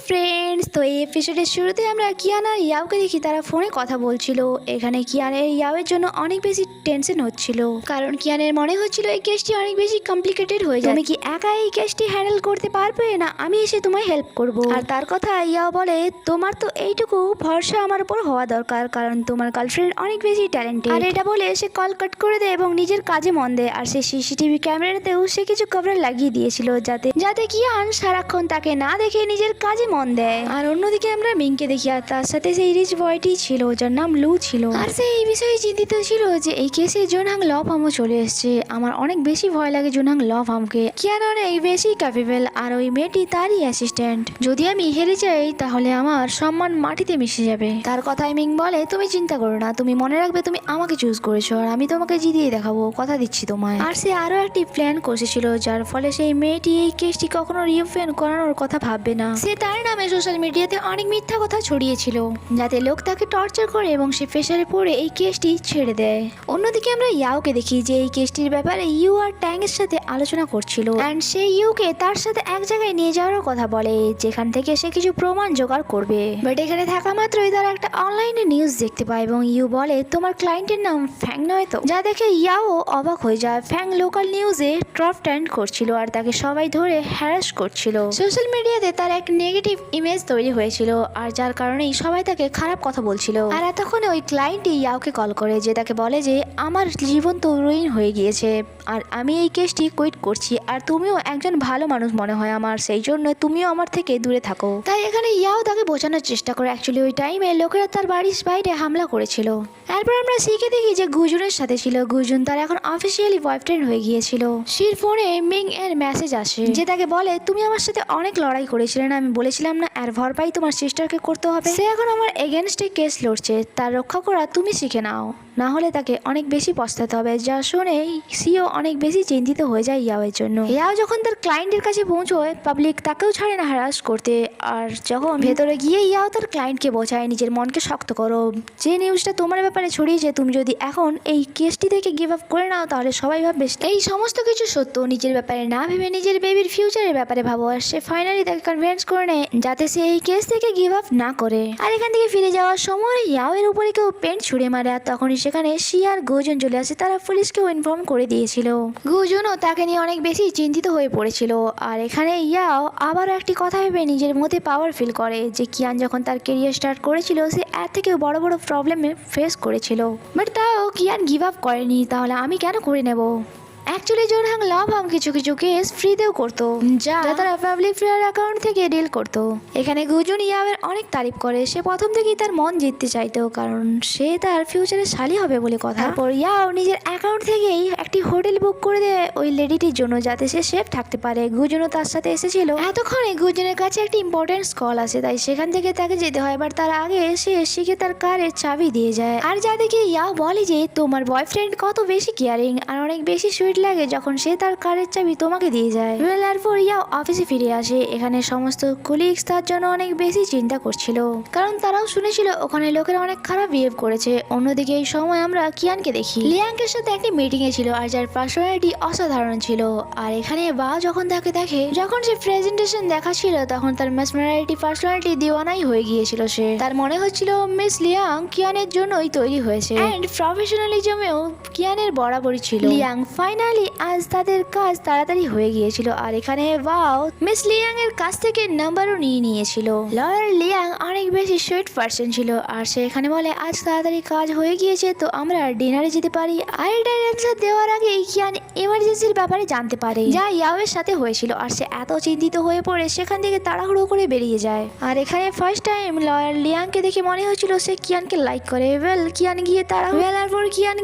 Friends, তো এই এপিসোডের শুরুতে আমরা কিয়ান আর ইয়াওকে দেখি তারা ফোনে কথা বলছিল। এখানে কিয়ানের ইয়াওয়ের জন্য অনেক বেশি টেনশন হচ্ছিল, কারণ কিয়ানের মনে হচ্ছিল এই কেসটি অনেক বেশি কমপ্লিকেটেড হয়ে যায়। তুমি কি একা এই কেসটি হ্যান্ডেল করতে পারবে না আমি এসে তোমায় হেল্প করব? আর তার কথা ইয়াও বলে, তোমার তো এইটুকু ভরসা আমার উপর হওয়া দরকার, কারণ তোমার গার্লফ্রেন্ড অনেক বেশি ট্যালেন্টেড। আর এটা বলে সে কল কাট করে দেয় এবং নিজের কাজে মন দেয়। আর সে সিসিটিভি ক্যামেরাতেও সে কিছু কভার লাগিয়ে দিয়েছিল যাতে যাতে কিয়ান সারাক্ষণ তাকে না দেখে নিজের কাজে মন দেয়। আর অন্যদিকে আমরা মিংকে দেখি, আর তার সাথে সেই রিচ বয়টি ছিল যার নাম লু ছিল। আর সে এই বিষয়ে চিন্তিত ছিল যে এই কেসে জোনহাং লফহামও চলে এসছে। আমার অনেক বেশি ভয় লাগে জোনহাং লফহামকে। কিয়ান অনেক বেশি ক্যাপেবল, আর ওই মেয়েটি তারই অ্যাসিস্ট্যান্ট। যদি আমি হেরে যাই তাহলে আমার সম্মান মাটিতে মিশে যাবে। তার কথায় মিং বলে, তুমি চিন্তা করো না, তুমি মনে রাখবে তুমি আমাকে চুজ করেছো আর আমি তোমাকে জিতিয়ে দেখাবো, কথা দিচ্ছি তোমায়। আর সে আরো একটি প্ল্যান করেছিল যার ফলে সেই মেয়েটি এই কেসটি কখনো রিওপেন করানোর কথা ভাববে না। সে তার নামে সোশ্যাল মিডিয়াতে অনেক মিথ্যা কথা ছড়িয়েছিল যাতে লোক তাকে টর্চার করে এবং সে প্রেসারে পড়ে এই কেসটি ছেড়ে দেয়। অন্যদিকে আমরা ইয়াওকে দেখি যে এই কেসটির ব্যাপারে ইউ আর ট্যাং এর সাথে আলোচনা করছিল, এন্ড সে ইউকে তার সাথে এক জায়গায় নিয়ে যাওয়ার কথা বলে যেখান থেকে সে কিছু প্রমাণ জোগাড় করবে। বাট এখানে থাকা মাত্রই তারা একটা অনলাইনে নিউজ দেখতে পায় এবং ইউ বলে, তোমার ক্লায়েন্টের নাম ফ্যাং নয় তো? যা দেখে ইয়াও অবাক হয়ে যায়। ফ্যাং লোকাল নিউজে ট্রপ ট্রেন্ড করছিল আর তাকে সবাই ধরে হ্যারাস করছিল। সোশ্যাল মিডিয়াতে তার এক নেগেটিভ ইমেজ তৈরি হয়েছিল আর যার কারণেই সবাই তাকে খারাপ কথা বলছিল। আর এতক্ষণে ওই ক্লায়েন্টই ইয়াওকে কল করে যে তাকে বলে যে আমার জীবন তো রুইন হয়ে গিয়েছে আর আমি এই কেসটি কুইট করছি, আর তুমিও একজন ভালো মানুষ মনে হয় আমার, সেই জন্য তুমিও আমার থেকে দূরে থাকো। তাই এখানে ইয়াও তাকে বোঝানোর চেষ্টা করে অ্যাকচুয়ালি ওই টাইমে লোকেরা তার বাড়ির বাইরে হামলা করেছিল। এরপর আমরা শিখে দেখি যে গুজুনের সাথে ছিল। গুজুন তার এখন অফিসিয়ালি বয়ফ্রেন্ড হয়ে গিয়েছিল। শির ফোনে মিং এর মেসেজ আসে যে তাকে বলে, তুমি আমার সাথে অনেক লড়াই করেছিলে না, আমি বলেছিলাম না এর ভরপাই তোমার সিস্টারকে করতে হবে? সে এখন আমার এগেনস্টে কেস লড়ছে, তার রক্ষা করা তুমি শিখে নাও, না হলে তাকে অনেক বেশি পস্তাতে হবে। যা শুনে সিও অনেক বেশি চিন্তিত হয়ে যায় ইয়াওয়ের জন্য। ইয়াও যখন তার ক্লায়েন্টের কাছে পৌঁছয় পাবলিক তাকেও ছাড়ে না হ্যারাস করতে। আর যখন ভেতরে গিয়ে ইয়াও তার ক্লায়েন্টকে বোঝায় নিজের মনকে শক্ত করো, যে নিউজটা তোমার ব্যাপারে ছড়িয়েছে তুমি যদি এখন এই কেসটি থেকে গিভ আপ করে নাও তাহলে সবাই ভাববে এই সমস্ত কিছু সত্য। নিজের ব্যাপারে না ভেবে নিজের বেবির ফিউচারের ব্যাপারে ভাবো। আর সে ফাইনালি তাকে কনভিন্স করে নেয় যাতে সে এই কেস থেকে গিভ আপ না করে। আর এখান থেকে ফিরে যাওয়ার সময় ইয়াও এর উপরে কেউ পেন্ট ছুড়ে মারে আর তখনই সেখানে শি আর গুজুন চলে আসে। তারা পুলিশকেও ইনফর্ম করে দিয়েছিল। গুজুনও তাকে নিয়ে অনেক বেশি চিন্তিত হয়ে পড়েছিল। আর এখানে ইয়াও আবারও একটি কথা ভেবে নিজের মধ্যে পাওয়ার ফিল করে যে কিয়ান যখন তার কেরিয়ার স্টার্ট করেছিল সে এর থেকেও বড় বড় প্রবলেমে ফেস করেছিল, বাট তাও কিয়ান গিভ আপ করেনি, তাহলে আমি কেন করে নেব? অ্যাকচুয়ালি জোনহাং লফহাম কিছু কিছু কেস ফ্রিতেও করতো যা তারা পাবলিক ফ্রিয়ার অ্যাকাউন্ট থেকে ডিল করতো। এখানে গুজুন ইয়াওয়ের অনেক তারিফ করে। সে প্রথম থেকেই তার মন জিততে চাইতো কারণ সে তার ফিউচারে শালি হবে বলে কথা। তারপর ইয়াও নিজের অ্যাকাউন্ট থেকেই একটি হোটেল বুক করে দেয় ওই লেডিটির জন্য যাতে সে সেফ থাকতে পারে। গুজুনও তার সাথে এসেছিল। এতক্ষণে গুজুনের কাছে একটি ইম্পর্টেন্ট কল আসে, তাই সেখান থেকে তাকে যেতে হয়। এবার তার আগে সে শিখে তার কারের চাবি দিয়ে যায়। আর যা দেখে ইয়াও বলে যে তোমার বয়ফ্রেন্ড কত বেশি কেয়ারিং আর অনেক বেশি সুইট লাগে যখন সে তার কারের চাবি তোমাকে দিয়ে যায়। এরপর ইয়াও অফিসে ফিরে আসে। এখানে সমস্ত কলিগস তার জন্য অনেক বেশি চিন্তা করছিল কারণ তারাও শুনেছিল ওখানে লোকেরা অনেক খারাপ বিহেভ করেছে। অন্যদিকে এই সময় আমরা কিয়ানকে দেখি লিয়াংকের সাথে একটি মিটিং এ ছিল আর যার পার্সোনালিটি অসাধারণ ছিল। আর এখানে বা যখন তাকে দেখে যখন সে প্রেজেন্টেশন দেখাচ্ছিল তখন তার পার্সোনালিটি দিওয়ানাই হয়ে গিয়েছিল। সে তার মনে হচ্ছিল মিস লিয়াং কিয়ানের জন্যই তৈরি হয়েছে, এন্ড প্রফেশনালিজমেও কিয়ানের বরাবরই ছিল। লিয়াং ফাইনালি আজ তাদের কাজ তাড়াতাড়ি হয়ে গিয়েছিল। আর এখানে ওয়াও মিস লিয়াং এর কাছ থেকে নাম্বারও নিয়ে নিয়েছিল। লয়ার লিয়াং অনেক বেশি সুইট পার্সন ছিল আর সে এখানে বলে আজ তাড়াতাড়ি কাজ হয়ে গিয়েছে তো আমরা ডিনারে যেতে পারি। আর এটার অ্যান্সার দেওয়ার আগে কিয়ান এমার্জেন্সির ব্যাপারে জানতে পারে যা ইয়াওয়ের সাথে হয়েছিল। আর সে এত চিন্তিত হয়ে পড়ে সেখান থেকে তাড়াহুড়ো করে বেরিয়ে যায়। আর এখানে ফার্স্ট টাইম লয়ার লিয়াংকে দেখে মনে হচ্ছিল সে কিয়ানকে লাইক করে। কিয়ান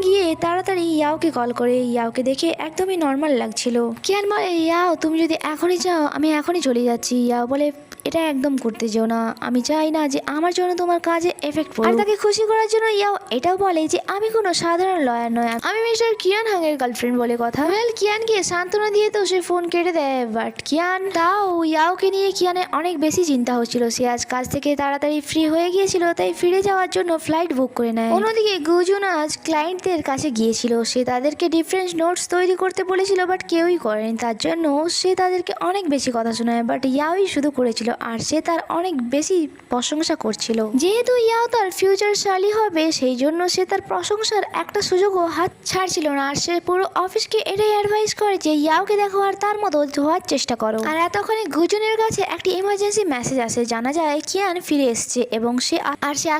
গিয়ে তাড়াতাড়ি ইয়াওকে কল করে। ইয়াওকে দেখে একদমই নর্মাল লাগছিল। কিয়ান বলে, ইয়াও তুমি যদি এখনই যাও আমি এখনই চলে যাচ্ছি। ইয়াও বলে, এটা একদম করতে যেও না, আমি চাই না যে আমার জন্য তোমার কাজে এফেক্ট পড়ুক। আর তাকে খুশি করার জন্য ইয়াও এটাও বলে যে আমি কোনো সাধারণ লয়ার নয়, আমি মিস্টার কিয়ান হাংয়ের গার্লফ্রেন্ড বলে কথা। কিয়ানকে সান্ত্বনা দিয়ে তো সে ফোন কেটে দেয়। বাট কিয়ান তাও ইয়াওকে নিয়ে কিয়ানের অনেক বেশি চিন্তা হচ্ছিল। সে আজ কাজ থেকে তাড়াতাড়ি ফ্রি হয়ে গিয়েছিল তাই ফিরে যাওয়ার জন্য ফ্লাইট বুক করে নেয়। অন্যদিকে গুজুন আজ ক্লায়েন্টদের কাছে গিয়েছিল। সে তাদেরকে ডিফারেন্ট নোটস তৈরি করতে বলেছিল বাট কেউই করেনি, তার জন্য সে তাদেরকে অনেক বেশি কথা শোনায়। বাট ইয়াওই শুধু করেছিল আর সে তার অনেক বেশি প্রশংসা করছিল। যেহেতু ইয়াও তার ফিউচার শালি হবে সেই জন্য সে তার প্রশংসার একটা সুযোগও হাত ছাড়ছিল না। আর সে পুরো অফিসকে এটাই অ্যাডভাইস করে যে ইয়াওকে দেখো আর তার মতো হওয়ার চেষ্টা করো। আর এতক্ষণে গুজনের কাছে একটি ইমার্জেন্সি মেসেজ আসে, জানা যায় কিয়ান ফিরে এসছে এবং সে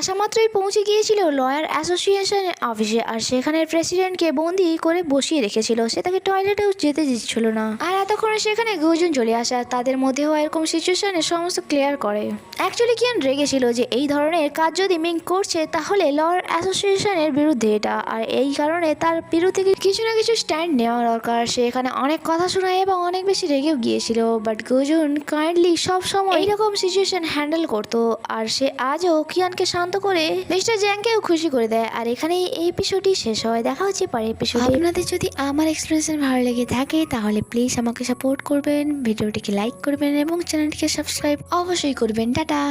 আসা মাত্রই পৌঁছে গিয়েছিল লয়ার অ্যাসোসিয়েশনের অফিসে। আর সেখানের প্রেসিডেন্টকে বন্দি করে বসিয়ে রেখেছিল, সে তাকে টয়লেটেও যেতে দিচ্ছিল না। আর এতক্ষণে সেখানে গুজন চলে আসা তাদের মধ্যে হওয়া এরকম সিচুয়েশনে সমস্ত ক্লিয়ার করে। অ্যাকচুয়ালি কিয়ান রেগেছিল যে এই ধরনের কাজ যদি মিং করছে তাহলে লয়ার অ্যাসোসিয়েশনের বিরুদ্ধে এটা, আর এই কারণে তার বিরুদ্ধে কিছু না কিছু স্ট্যান্ড নেওয়া দরকার। সে এখানে অনেক কথা শোনায় এবং অনেক বেশি রেগেও গিয়েছিল, বাট গুজন কাইন্ডলি সব সময় এইরকম সিচুয়েশন হ্যান্ডেল করতো। আর সে আজও কিয়ানকে শান্ত করে মিস্টার জ্যাংকেও খুশি করে দেয়। আর এখানে এই এপিসোডটি শেষ হয়। দেখা হচ্ছে পরের এপিসোডে। আপনাদের যদি আমার এক্সপ্রেশন ভালো লেগে থাকে তাহলে প্লিজ আমাকে সাপোর্ট করবেন, ভিডিওটিকে লাইক করবেন এবং চ্যানেলটিকে সাবস্ক্রাইব অবশ্যই করবেন। টাটা।